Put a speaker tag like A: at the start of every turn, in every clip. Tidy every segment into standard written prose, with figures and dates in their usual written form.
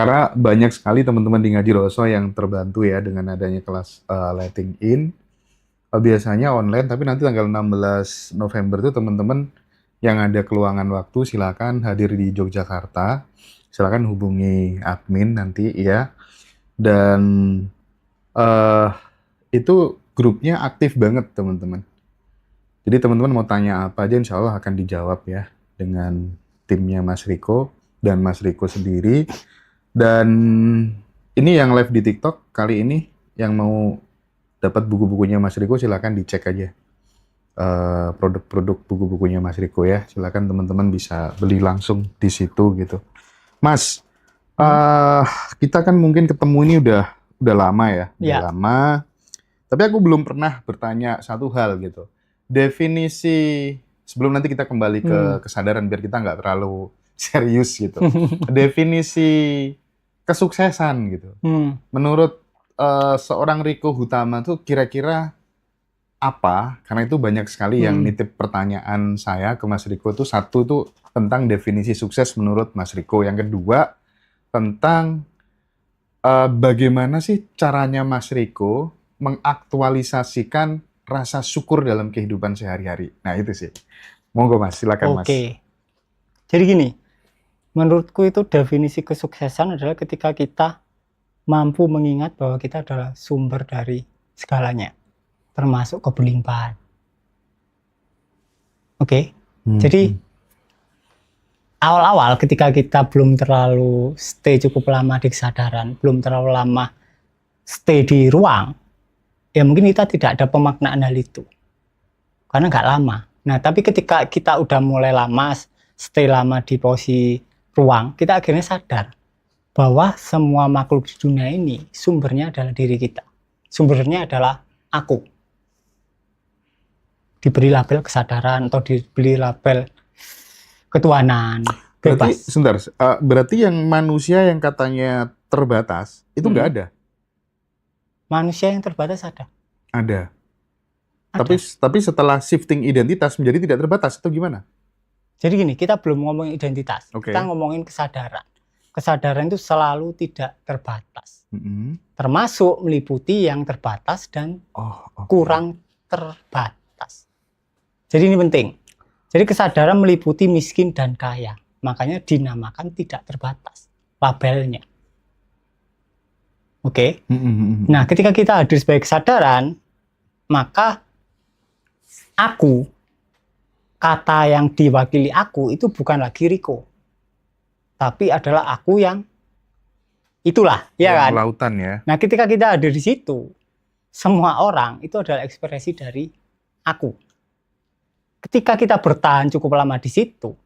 A: Karena banyak sekali teman-teman di Ngaji Roso yang terbantu ya dengan adanya kelas letting in. Biasanya online, tapi nanti tanggal 16 November tuh teman-teman yang ada keluangan waktu silakan hadir di Yogyakarta. Silakan hubungi admin nanti ya. Dan eh itu grupnya aktif banget teman-teman. Jadi teman-teman mau tanya apa aja insya Allah akan dijawab ya dengan timnya Mas Riko dan Mas Riko sendiri. Dan ini yang live di TikTok kali ini yang mau dapat buku-bukunya Mas Riko silakan dicek aja produk-produk buku-bukunya Mas Riko ya. Silakan teman-teman bisa beli langsung di situ gitu. Mas, kita kan mungkin ketemu ini udah lama ya, udah
B: Ya.
A: lama. Tapi aku belum pernah bertanya satu hal gitu. Definisi sebelum nanti kita kembali ke kesadaran biar kita nggak terlalu serius gitu. Definisi kesuksesan gitu. Menurut seorang Riko Hutama tuh kira-kira apa? Karena itu banyak sekali yang nitip pertanyaan saya ke Mas Riko tuh. Satu tuh tentang definisi sukses menurut Mas Riko. Yang kedua tentang bagaimana sih caranya Mas Riko mengaktualisasikan rasa syukur dalam kehidupan sehari-hari. Nah itu sih. Monggo Mas, silakan Mas.
B: Oke. Jadi gini, menurutku itu definisi kesuksesan adalah ketika kita mampu mengingat bahwa kita adalah sumber dari segalanya, termasuk keberlimpahan. Oke. Jadi awal-awal ketika kita belum terlalu stay cukup lama di kesadaran, belum terlalu lama stay di ruang, ya mungkin kita tidak ada pemaknaan hal itu. Karena nggak lama. Nah, tapi ketika kita udah mulai lama, stay lama di posisi ruang, kita akhirnya sadar bahwa semua makhluk di dunia ini sumbernya adalah diri kita. Sumbernya adalah aku. Diberi label kesadaran atau diberi label ketuhanan.
A: Berarti,
B: Bebas.
A: sebentar, berarti yang manusia yang katanya terbatas, itu nggak ada?
B: Manusia yang terbatas ada.
A: Ada.
B: Ada.
A: Tapi setelah shifting identitas menjadi tidak terbatas, itu gimana?
B: Jadi gini, kita belum ngomongin identitas, kita ngomongin kesadaran. Kesadaran itu selalu tidak terbatas. Termasuk meliputi yang terbatas dan kurang terbatas. Jadi ini penting. Jadi kesadaran meliputi miskin dan kaya. Makanya dinamakan tidak terbatas labelnya. Oke. Nah, ketika kita hadir sebagai kesadaran, maka aku, kata yang diwakili aku itu bukan lagi Riko, tapi adalah aku yang itulah, ya kan?
A: Lautan ya.
B: Nah, ketika kita hadir di situ, semua orang itu adalah ekspresi dari aku. Ketika kita bertahan cukup lama di situ,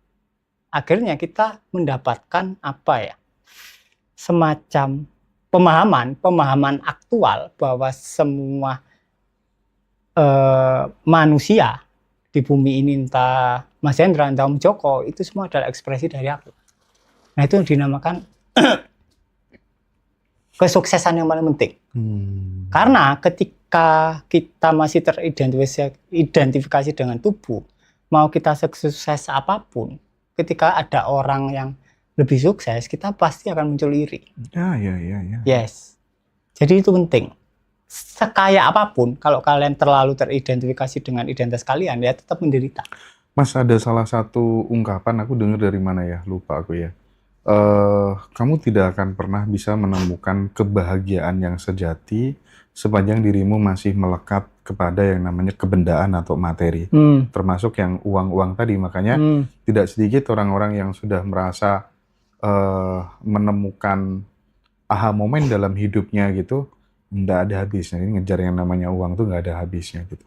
B: akhirnya kita mendapatkan apa ya? Semacam pemahaman aktual bahwa semua manusia di bumi ini, entah Mas Hendra, entah Om Joko, itu semua adalah ekspresi dari aku. Nah, itu yang dinamakan kesuksesan yang paling penting. Karena ketika kita masih teridentifikasi dengan tubuh, mau kita sukses apapun, ketika ada orang yang lebih sukses, kita pasti akan muncul iri.
A: Ya.
B: Yes. Jadi itu penting. Sekaya apapun, kalau kalian terlalu teridentifikasi dengan identitas kalian, ya tetap menderita.
A: Mas, ada salah satu ungkapan, aku dengar dari mana ya, lupa aku ya. Kamu tidak akan pernah bisa menemukan kebahagiaan yang sejati sepanjang dirimu masih melekat kepada yang namanya kebendaan atau materi. Termasuk yang uang-uang tadi. Makanya tidak sedikit orang-orang yang sudah merasa menemukan aha momen dalam hidupnya gitu, nggak ada habisnya. Ini ngejar yang namanya uang tuh nggak ada habisnya gitu.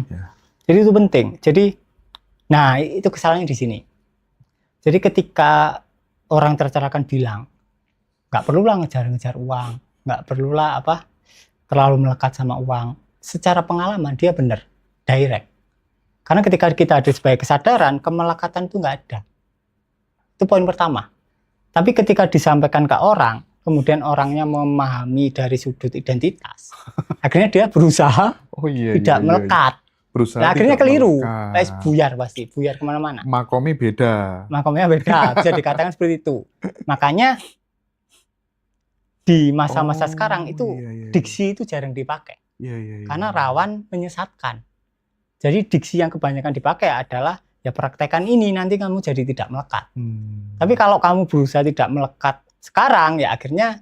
B: Ya. Jadi itu penting. Jadi, nah itu kesalahannya di sini. Jadi ketika orang tercerahkan bilang, nggak perlulah ngejar-ngejar uang, nggak perlulah terlalu melekat sama uang. Secara pengalaman dia benar, direct. Karena ketika kita ada sebagai kesadaran, kemelekatan itu nggak ada. Itu poin pertama. Tapi ketika disampaikan ke orang, kemudian orangnya memahami dari sudut identitas, akhirnya dia berusaha tidak melekat.
A: Berusaha
B: akhirnya keliru, buyar pasti, buyar kemana-mana.
A: Makomnya beda.
B: Makomnya beda, bisa dikatakan seperti itu. Makanya di masa-masa
A: Oh,
B: sekarang itu
A: iya, iya, iya.
B: diksi itu jarang dipakai
A: Iya, iya, iya.
B: karena rawan menyesatkan. Jadi diksi yang kebanyakan dipakai adalah ya praktekan ini nanti kamu jadi tidak melekat. Tapi kalau kamu berusaha tidak melekat sekarang ya akhirnya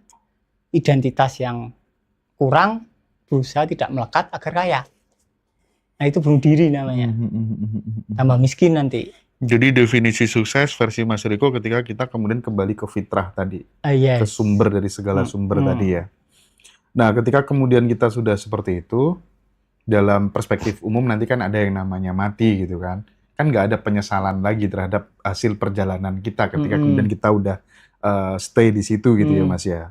B: identitas yang kurang, berusaha tidak melekat agar kaya. Nah itu bunuh diri namanya. Tambah miskin nanti.
A: Jadi definisi sukses versi Mas Riko ketika kita kemudian kembali ke fitrah tadi, ke
B: Yes.
A: sumber dari segala sumber tadi ya. Nah, ketika kemudian kita sudah seperti itu, dalam perspektif umum nanti kan ada yang namanya mati gitu kan. Kan nggak ada penyesalan lagi terhadap hasil perjalanan kita ketika kemudian kita udah stay di situ gitu ya Mas ya.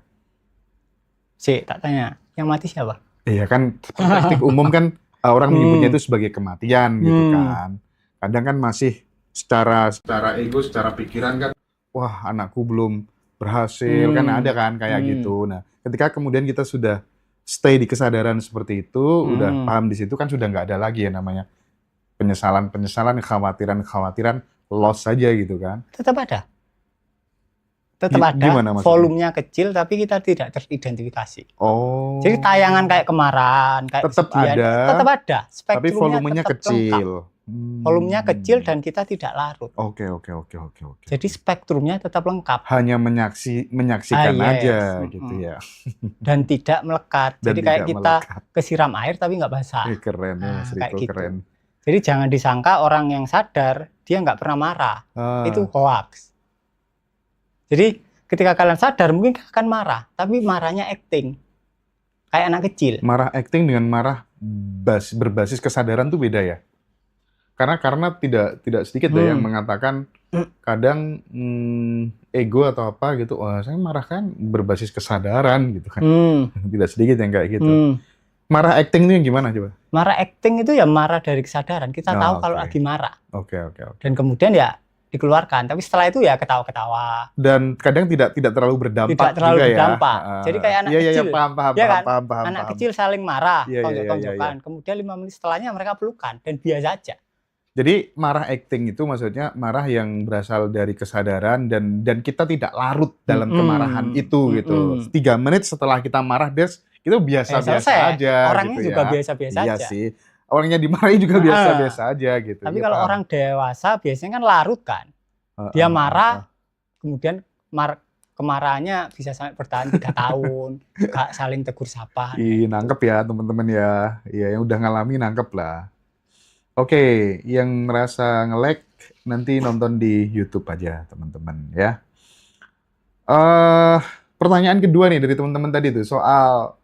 B: Tak tanya, yang mati siapa?
A: Iya kan, perspektif umum kan orang menyebutnya itu sebagai kematian gitu kan. Kadang kan masih secara ego, secara pikiran kan, wah anakku belum berhasil, kan ada kan kayak gitu. Nah, ketika kemudian kita sudah stay di kesadaran seperti itu, udah paham di situ kan sudah nggak ada lagi ya namanya penyesalan, kekhawatiran, loss saja gitu kan.
B: Tetap ada. Tetap ada,
A: Gimana maksudnya?
B: volumenya kecil tapi kita tidak teridentifikasi.
A: Oh.
B: Jadi tayangan kayak kemarin, kayak
A: Tetap
B: kesedihan,
A: ada,
B: tetap ada.
A: tapi volumenya
B: tetap lengkap.
A: kecil.
B: Volumenya kecil dan kita tidak larut.
A: Oke.
B: Jadi spektrumnya tetap lengkap
A: Hanya menyaksikan aja gitu ya.
B: dan tidak melekat.
A: Dan
B: Jadi kayak
A: tidak
B: kita
A: melekat.
B: kesiram air tapi nggak basah.
A: Keren ya, Mas
B: kayak
A: Riko,
B: gitu.
A: keren.
B: Jadi jangan disangka orang yang sadar dia nggak pernah marah. Itu hoax. Jadi ketika kalian sadar mungkin akan marah, tapi marahnya acting. Kayak anak kecil.
A: Marah acting dengan marah berbasis kesadaran tuh beda ya. Karena tidak sedikit ya yang mengatakan kadang ego atau apa gitu, wah saya marah kan berbasis kesadaran gitu kan. Tidak sedikit yang kayak gitu. Marah acting itu yang gimana coba?
B: Marah acting itu ya marah dari kesadaran. Kita tahu kalau lagi marah.
A: Oke.
B: Dan kemudian ya dikeluarkan. Tapi setelah itu ya ketawa-ketawa.
A: Dan kadang tidak terlalu berdampak.
B: Tidak terlalu
A: juga
B: berdampak.
A: Ya.
B: Jadi kayak anak kecil.
A: Paham.
B: Anak kecil saling marah,
A: Iya,
B: tonjok-tonjokan. Kemudian 5 menit setelahnya mereka pelukan dan biasa aja.
A: Jadi marah acting itu maksudnya marah yang berasal dari kesadaran dan kita tidak larut dalam kemarahan itu gitu. 3 menit setelah kita marah itu biasa-biasa aja.
B: Orangnya
A: gitu
B: juga
A: ya.
B: biasa-biasa
A: Iya
B: aja.
A: sih. Orangnya dimarahi juga biasa-biasa aja gitu.
B: Tapi
A: ya,
B: kalau
A: paham.
B: orang dewasa biasanya kan larut kan. Dia marah, kemudian kemarahannya bisa sampai bertahan 3 tahun, gak saling tegur sapa.
A: Nangkep ya teman-teman ya. Iya, yang udah ngalami nangkep lah. Oke, yang merasa nge-lag nanti nonton di YouTube aja teman-teman ya. Pertanyaan kedua nih dari teman-teman tadi tuh soal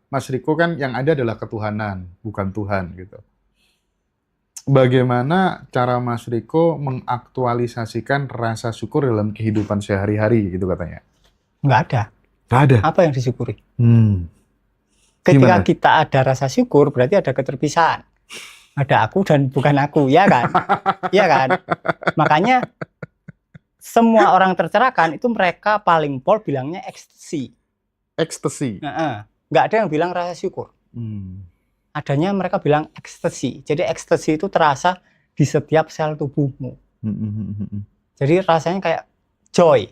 A: Mas Riko kan yang ada adalah ketuhanan, bukan Tuhan gitu. Bagaimana cara Mas Riko mengaktualisasikan rasa syukur dalam kehidupan sehari-hari gitu katanya?
B: Nggak ada.
A: Nggak ada.
B: Apa yang disyukuri?
A: Gimana?
B: Ketika kita ada rasa syukur, berarti ada keterpisahan. Ada aku dan bukan aku, ya kan? Iya kan? Makanya semua orang tercerahkan itu mereka paling pol bilangnya ekstasi.
A: Ekstasi.
B: Nggak ada yang bilang rasa syukur. Adanya mereka bilang ekstasi. Jadi ekstasi itu terasa di setiap sel tubuhmu. Jadi rasanya kayak joy,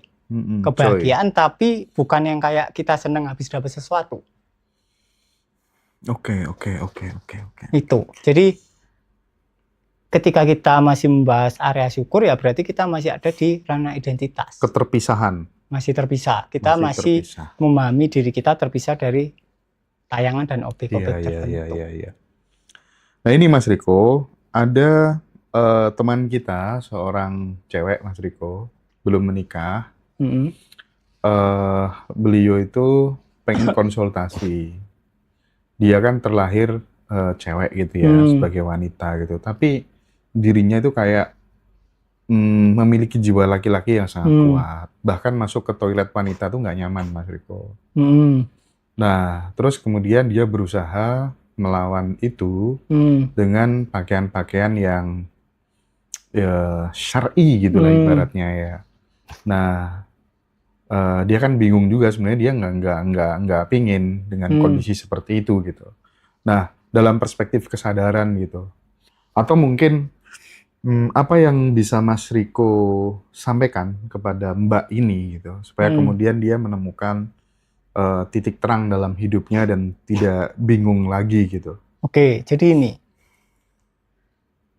B: kebahagiaan, tapi bukan yang kayak kita seneng habis dapat sesuatu.
A: Oke.
B: Itu. Jadi ketika kita masih membahas area syukur ya berarti kita masih ada di ranah identitas.
A: Keterpisahan.
B: Masih terpisah. Kita masih memahami diri kita terpisah dari tayangan dan objek-objek tertentu.
A: Iya. Nah ini Mas Riko, ada teman kita, seorang cewek Mas Riko, belum menikah. Beliau itu pengen konsultasi. Dia kan terlahir cewek gitu ya, sebagai wanita gitu. Tapi dirinya itu kayak memiliki jiwa laki-laki yang sangat kuat. Bahkan masuk ke toilet wanita tuh nggak nyaman, Mas Riko. Nah, terus kemudian dia berusaha melawan itu dengan pakaian-pakaian yang ya syar'i gitu lah ibaratnya ya. Nah, dia kan bingung juga sebenarnya, dia nggak pingin dengan kondisi seperti itu gitu. Nah, dalam perspektif kesadaran gitu, atau mungkin Apa yang bisa Mas Riko sampaikan kepada Mbak ini gitu, supaya
B: Hmm,
A: kemudian dia menemukan titik terang dalam hidupnya dan tidak bingung lagi gitu.
B: oke, jadi ini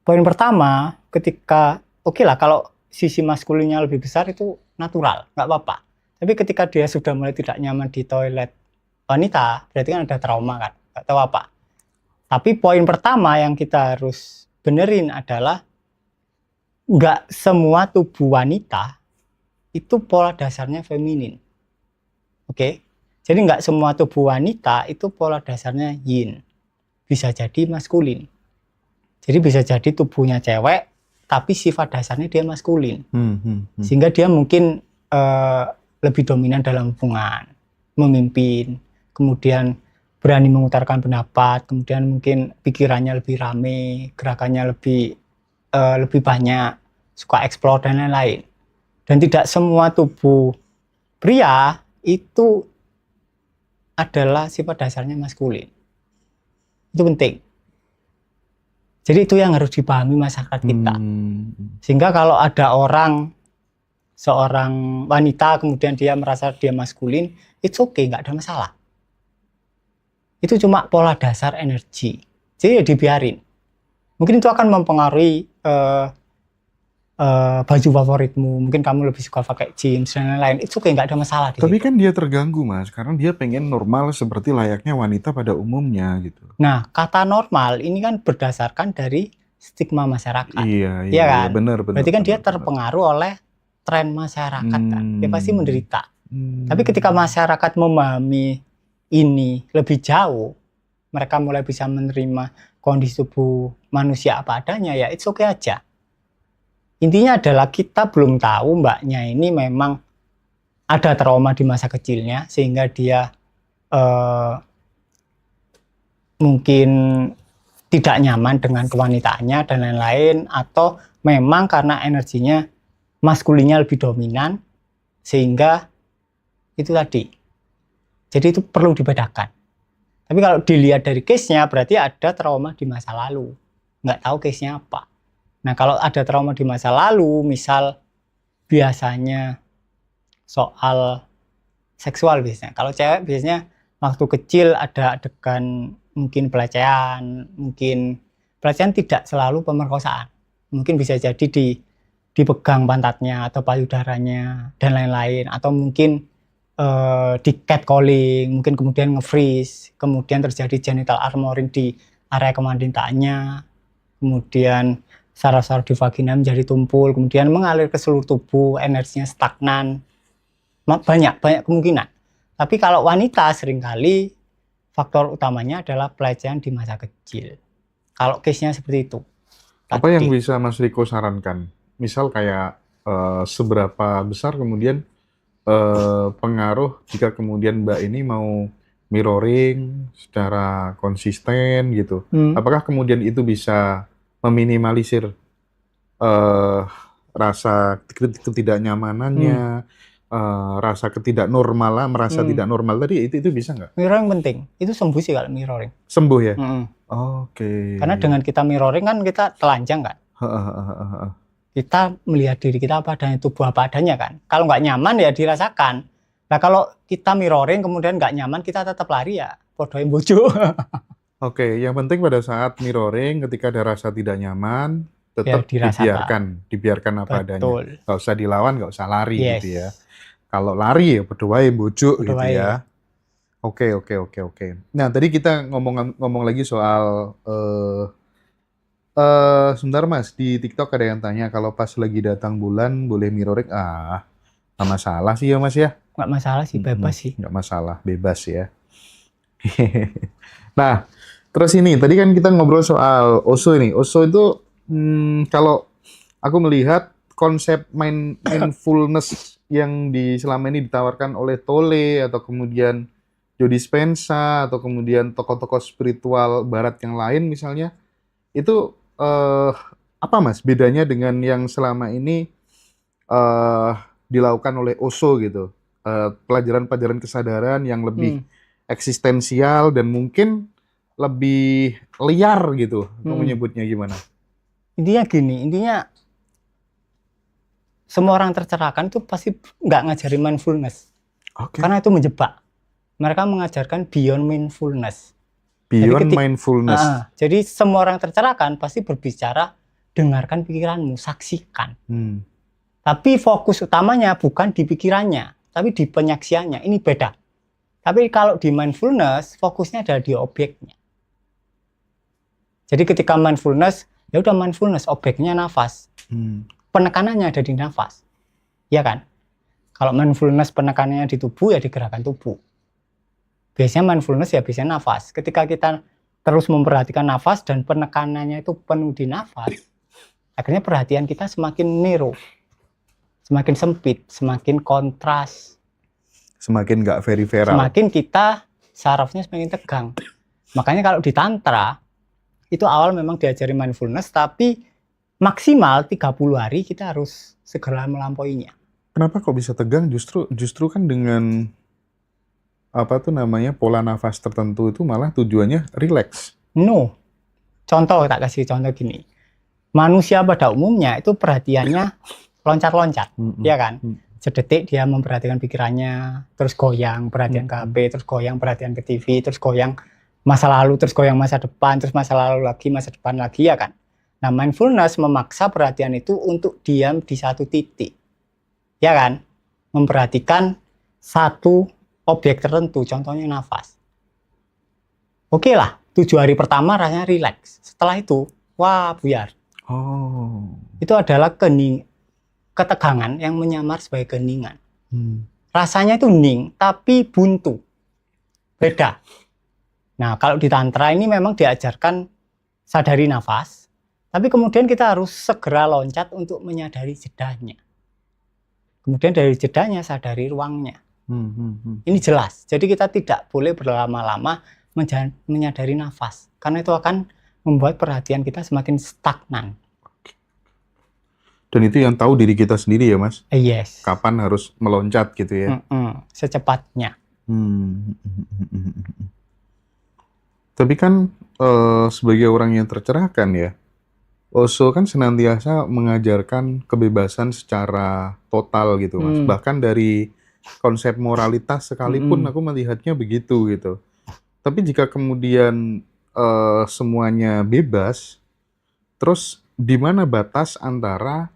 B: poin pertama, ketika oke lah kalau sisi maskulinnya lebih besar itu natural, nggak apa-apa. Tapi ketika dia sudah mulai tidak nyaman di toilet wanita, berarti kan ada trauma kan, nggak tahu apa. Tapi poin pertama yang kita harus benerin adalah nggak semua tubuh wanita itu pola dasarnya feminin. Oke? Jadi nggak semua tubuh wanita itu pola dasarnya yin. Bisa jadi maskulin. Jadi bisa jadi tubuhnya cewek, tapi sifat dasarnya dia maskulin. Sehingga dia mungkin eh, lebih dominan dalam hubungan, memimpin, kemudian berani mengutarakan pendapat, kemudian mungkin pikirannya lebih rame, gerakannya lebih banyak, suka eksplor dan lain-lain. Dan tidak semua tubuh pria itu adalah sifat dasarnya maskulin. Itu penting. Jadi itu yang harus dipahami masyarakat kita. Sehingga kalau ada seorang wanita kemudian dia merasa dia maskulin, it's okay, nggak ada masalah. Itu cuma pola dasar energi. Jadi ya dibiarin. Mungkin itu akan mempengaruhi baju favoritmu. Mungkin kamu lebih suka pakai jeans dan lain-lain. Itu okay, nggak ada masalah di
A: Tapi
B: situ.
A: kan dia terganggu Mas, karena dia pengen normal seperti layaknya wanita pada umumnya gitu.
B: Nah, kata normal ini kan berdasarkan dari stigma masyarakat.
A: Iya,
B: Iya kan?
A: benar, benar,
B: Berarti kan dia
A: benar, benar.
B: terpengaruh oleh tren masyarakat kan. Dia pasti
A: Hmm,
B: menderita. Tapi
A: hmm.
B: ketika masyarakat memahami ini lebih jauh, mereka mulai bisa menerima kondisi tubuh manusia apa adanya, ya it's okay aja. Intinya adalah kita belum tahu mbaknya ini memang ada trauma di masa kecilnya, sehingga dia eh, mungkin tidak nyaman dengan kewanitaannya dan lain-lain, atau memang karena energinya maskulinnya lebih dominan, sehingga itu tadi. Jadi itu perlu dibedakan. Tapi kalau dilihat dari case-nya, berarti ada trauma di masa lalu. Nggak tahu case-nya apa. Nah, kalau ada trauma di masa lalu, misal biasanya soal seksual biasanya. Kalau cewek biasanya waktu kecil ada adegan mungkin pelecehan tidak selalu pemerkosaan. Mungkin bisa jadi dipegang pantatnya atau payudaranya dan lain-lain, atau mungkin di catcalling, mungkin kemudian nge-freeze, kemudian terjadi genital armoring di area kemandiannya, kemudian saraf-saraf di vagina menjadi tumpul, kemudian mengalir ke seluruh tubuh, energinya stagnan, banyak kemungkinan. Tapi kalau wanita seringkali faktor utamanya adalah pelecehan di masa kecil. Kalau case-nya seperti itu.
A: Apa yang
B: Tadi.
A: bisa Mas Riko sarankan? Misal kayak seberapa besar kemudian pengaruh jika kemudian Mbak ini mau mirroring secara konsisten gitu. Apakah kemudian itu bisa meminimalisir eh, rasa ketidaknyamanannya, rasa ketidaknormalan, merasa tidak normal tadi itu bisa nggak?
B: Mirroring penting. Itu sembuh sih kalau mirroring.
A: Sembuh ya?
B: Mm-mm.
A: Oke.
B: Karena dengan kita mirroring kan kita telanjang kan. Kita melihat diri kita apa adanya, tubuh apa adanya kan. Kalau nggak nyaman ya dirasakan. Nah kalau kita mirroring kemudian nggak nyaman, kita tetap lari ya. Podoin bojo.
A: Oke, yang penting pada saat mirroring ketika ada rasa tidak nyaman,
B: Ya
A: tetap
B: dirasakan.
A: dibiarkan apa adanya.
B: Betul.
A: Nggak usah dilawan, nggak usah lari gitu ya.
B: Yes.
A: Kalau lari ya berdoa bujuk
B: Podo
A: gitu
B: wae.
A: ya. Oke. Nah, tadi kita ngomong lagi soal sebentar Mas, di TikTok ada yang tanya kalau pas lagi datang bulan boleh mirroring. Nggak masalah sih ya Mas ya.
B: Nggak masalah sih, bebas sih.
A: Nggak masalah, bebas ya. Nah, terus ini tadi kan kita ngobrol soal Osho ini. Osho itu kalau aku melihat konsep mindfulness yang selama ini ditawarkan oleh Tolle atau kemudian Joe Dispenza atau kemudian tokoh-tokoh spiritual Barat yang lain misalnya, itu apa Mas bedanya dengan yang selama ini dilakukan oleh Osho gitu? Pelajaran-pelajaran kesadaran yang lebih eksistensial dan mungkin lebih liar gitu, aku menyebutnya gimana?
B: Intinya gini, intinya semua orang tercerahkan itu pasti nggak ngajarin mindfulness.
A: Oke.
B: Karena itu menjebak. Mereka mengajarkan beyond mindfulness.
A: Beyond
B: ketik-
A: mindfulness.
B: Jadi semua orang tercerahkan pasti berbicara, dengarkan pikiranmu, saksikan. Tapi fokus utamanya bukan di pikirannya, tapi di penyaksiannya. Ini beda. Tapi kalau di mindfulness, fokusnya adalah di objeknya. Jadi ketika mindfulness, ya udah mindfulness, objeknya nafas. Penekanannya ada di nafas. Ya kan? Kalau mindfulness penekanannya di tubuh, ya di gerakan tubuh. Biasanya mindfulness ya biasanya nafas. Ketika kita terus memperhatikan nafas dan penekanannya itu penuh di nafas, akhirnya perhatian kita semakin narrow, semakin sempit, semakin kontras.
A: Semakin nggak peripheral.
B: Semakin kita sarafnya semakin tegang. Makanya kalau di tantra, itu awal memang diajari mindfulness, tapi maksimal 30 hari kita harus segera melampauinya.
A: Kenapa kok bisa tegang? Justru kan dengan apa tuh namanya pola nafas tertentu itu malah tujuannya relax.
B: No. Contoh, tak kasih contoh gini. Manusia pada umumnya itu perhatiannya loncat-loncat, ya kan? Sedetik dia memperhatikan pikirannya, terus goyang, perhatian ke HP, terus goyang, perhatian ke TV, terus goyang masa lalu, terus goyang masa depan, terus masa lalu lagi, masa depan lagi, ya kan? Nah, mindfulness memaksa perhatian itu untuk diam di satu titik. Ya kan? Memperhatikan satu objek tertentu, contohnya nafas. Oke lah, 7 hari pertama rasanya rileks. Setelah itu, wah buyar. Itu adalah ketegangan yang menyamar sebagai keningan. Rasanya itu ning, tapi buntu. Beda. Nah, kalau di tantra ini memang diajarkan sadari nafas, tapi kemudian kita harus segera loncat untuk menyadari jedanya. Kemudian dari jedanya sadari ruangnya. Ini jelas. Jadi kita tidak boleh berlama-lama menyadari nafas, karena itu akan membuat perhatian kita semakin stagnan.
A: Dan itu yang tahu diri kita sendiri ya, Mas?
B: Yes.
A: Kapan harus meloncat gitu ya?
B: Secepatnya.
A: Tapi kan sebagai orang yang tercerahkan ya, Osho kan senantiasa mengajarkan kebebasan secara total gitu, Mas. Bahkan dari konsep moralitas sekalipun aku melihatnya begitu gitu. Tapi jika kemudian semuanya bebas, terus di mana batas antara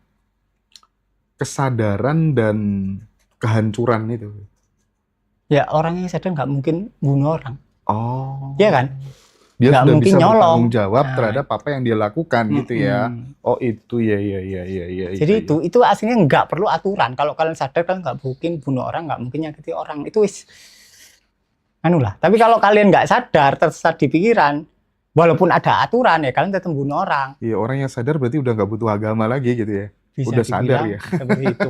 A: kesadaran dan kehancuran itu?
B: Ya, orang yang sadar nggak mungkin bunuh orang.
A: Iya
B: kan?
A: Dia
B: Nggak
A: sudah
B: mungkin
A: bisa
B: nyolong.
A: bertanggung jawab terhadap apa yang dia lakukan gitu ya. Oh itu ya.
B: Jadi itu aslinya nggak perlu aturan. Kalau kalian sadar kalian nggak mungkin bunuh orang, nggak mungkin nyakiti orang. Itu Tapi kalau kalian nggak sadar, tersesat di pikiran, walaupun ada aturan ya kalian tetap bunuh orang.
A: Iya, orang yang sadar berarti udah nggak butuh agama lagi gitu ya.
B: Bisa
A: udah sadar ya.
B: Seperti itu.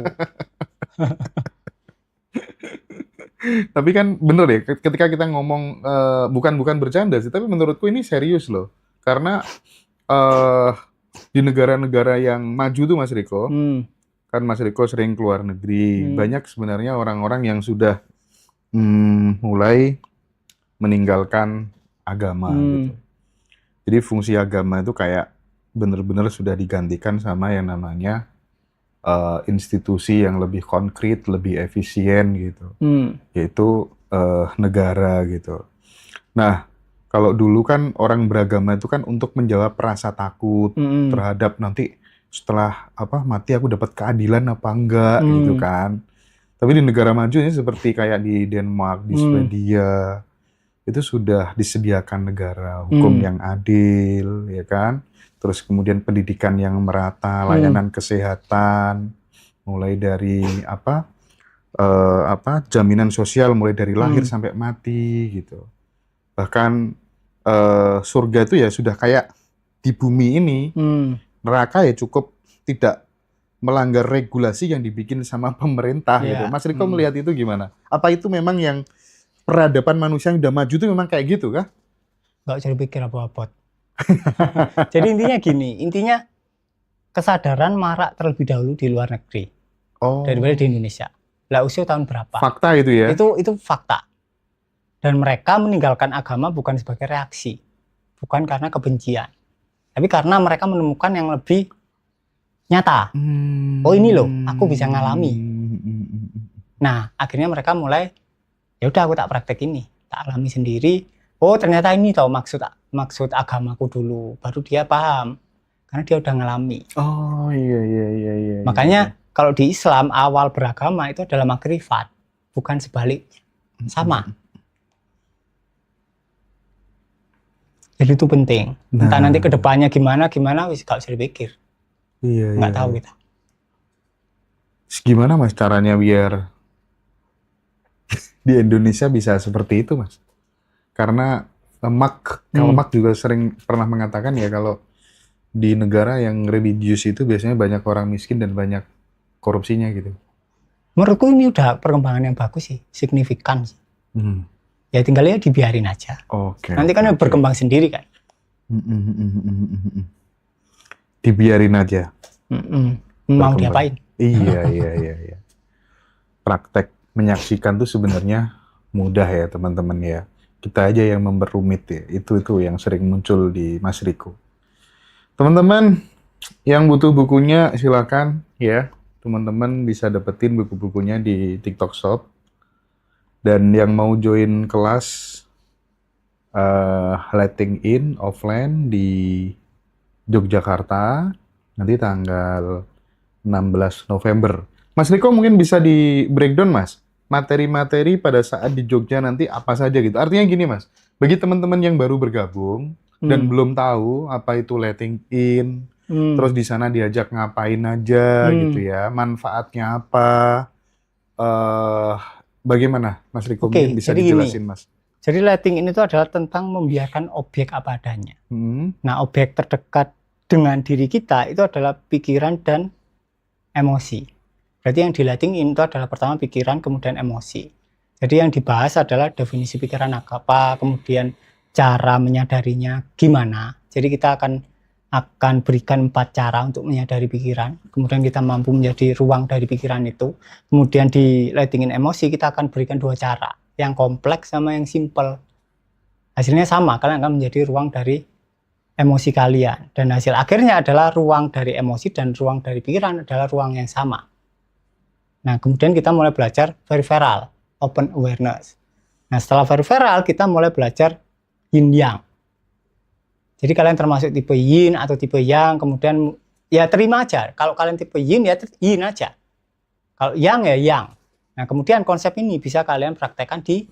A: Tapi kan bener ya, ketika kita ngomong bukan bercanda sih, tapi menurutku ini serius loh. Karena di negara-negara yang maju tuh Mas Riko, kan Mas Riko sering keluar negeri, banyak sebenarnya orang-orang yang sudah mulai meninggalkan agama gitu. Jadi fungsi agama itu kayak bener-bener sudah digantikan sama yang namanya institusi yang lebih konkret, lebih efisien gitu, yaitu negara gitu. Nah, kalau dulu kan orang beragama itu kan untuk menjawab rasa takut terhadap nanti setelah mati aku dapat keadilan apa enggak gitu kan. Tapi di negara maju ini seperti kayak di Denmark, di Swedia, itu sudah disediakan negara hukum yang adil, ya kan? Terus kemudian pendidikan yang merata, layanan kesehatan, mulai dari jaminan sosial mulai dari lahir sampai mati gitu. Bahkan surga itu ya sudah kayak di bumi ini, neraka ya cukup tidak melanggar regulasi yang dibikin sama pemerintah gitu. Mas Riko melihat itu gimana? Apa itu memang yang peradaban manusia yang udah maju itu memang kayak gitu kah?
B: Nggak usah dipikir apa-apa. Jadi intinya gini, kesadaran marak terlebih dahulu di luar negeri daripada di Indonesia. Lah usia tahun berapa?
A: Fakta itu ya?
B: Itu fakta. Dan mereka meninggalkan agama bukan sebagai reaksi, bukan karena kebencian, Tapi karena mereka menemukan yang lebih nyata. Oh ini loh, aku bisa ngalami. Nah, akhirnya mereka mulai, ya udah aku tak praktek ini, tak alami sendiri. Oh ternyata ini tau maksud agamaku dulu. Baru dia paham, karena dia udah ngalami.
A: Oh iya.
B: Makanya kalau di Islam awal beragama itu adalah makrifat, bukan sebaliknya. Sama. Jadi itu penting. Entah nanti kedepannya gimana, wis gak usah dipikir.
A: Iya.
B: Nggak tahu kita.
A: Terus gimana Mas caranya biar di Indonesia bisa seperti itu Mas? Karena kalau Mak juga sering pernah mengatakan ya kalau di negara yang religius itu biasanya banyak orang miskin dan banyak korupsinya gitu.
B: Menurutku ini udah perkembangan yang bagus sih, signifikan sih. Ya tinggalnya dibiarin aja.
A: Oke.
B: Nanti kan berkembang sendiri kan.
A: Dibiarin aja.
B: Mau diapain?
A: Iya. Praktek menyaksikan tuh sebenarnya mudah ya teman-teman ya. Kita aja yang memperumit ya. Itu yang sering muncul di Mas Riko. Teman-teman yang butuh bukunya silakan ya. Teman-teman bisa dapetin buku-bukunya di TikTok Shop. Dan yang mau join kelas letting in offline di Yogyakarta nanti tanggal 16 November. Mas Riko mungkin bisa di breakdown Mas, materi-materi pada saat di Jogja nanti apa saja gitu. Artinya gini Mas, bagi teman-teman yang baru bergabung dan belum tahu apa itu letting in, terus di sana diajak ngapain aja gitu ya, manfaatnya apa, bagaimana Mas Riko mungkin bisa dijelasin
B: gini,
A: Mas?
B: Jadi letting in itu adalah tentang membiarkan objek apa adanya. Nah objek terdekat dengan diri kita itu adalah pikiran dan emosi. Berarti yang di letting in itu adalah pertama pikiran, kemudian emosi. Jadi yang dibahas adalah definisi pikiran apa, kemudian cara menyadarinya gimana. Jadi kita akan berikan 4 cara untuk menyadari pikiran. Kemudian kita mampu menjadi ruang dari pikiran itu. Kemudian di letting in emosi kita akan berikan 2 cara. Yang kompleks sama yang simple. Hasilnya sama, kalian akan menjadi ruang dari emosi kalian. Dan hasil akhirnya adalah ruang dari emosi dan ruang dari pikiran adalah ruang yang sama. Nah, kemudian kita mulai belajar peripheral, open awareness. Nah, setelah peripheral kita mulai belajar yin yang. Jadi kalian termasuk tipe yin atau tipe yang, kemudian ya terima aja. Kalau kalian tipe yin ya yin aja. Kalau yang ya yang. Nah, kemudian konsep ini bisa kalian praktekkan di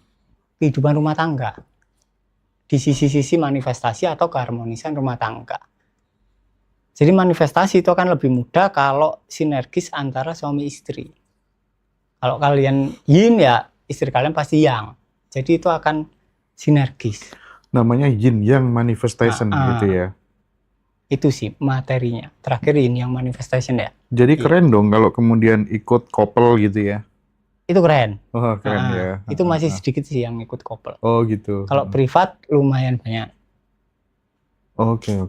B: kehidupan rumah tangga. Di sisi-sisi manifestasi atau keharmonisan rumah tangga. Jadi manifestasi itu akan lebih mudah kalau sinergis antara suami istri. Kalau kalian yin ya istri kalian pasti yang. Jadi itu akan sinergis.
A: Namanya yin yang manifestation gitu ya.
B: Itu sih materinya. Terakhir yin yang manifestation ya.
A: Jadi keren dong kalau kemudian ikut couple gitu ya.
B: Itu keren.
A: Oh keren ya.
B: Itu masih sedikit sih yang ikut couple.
A: Oh gitu.
B: Kalau privat lumayan banyak.
A: Oke.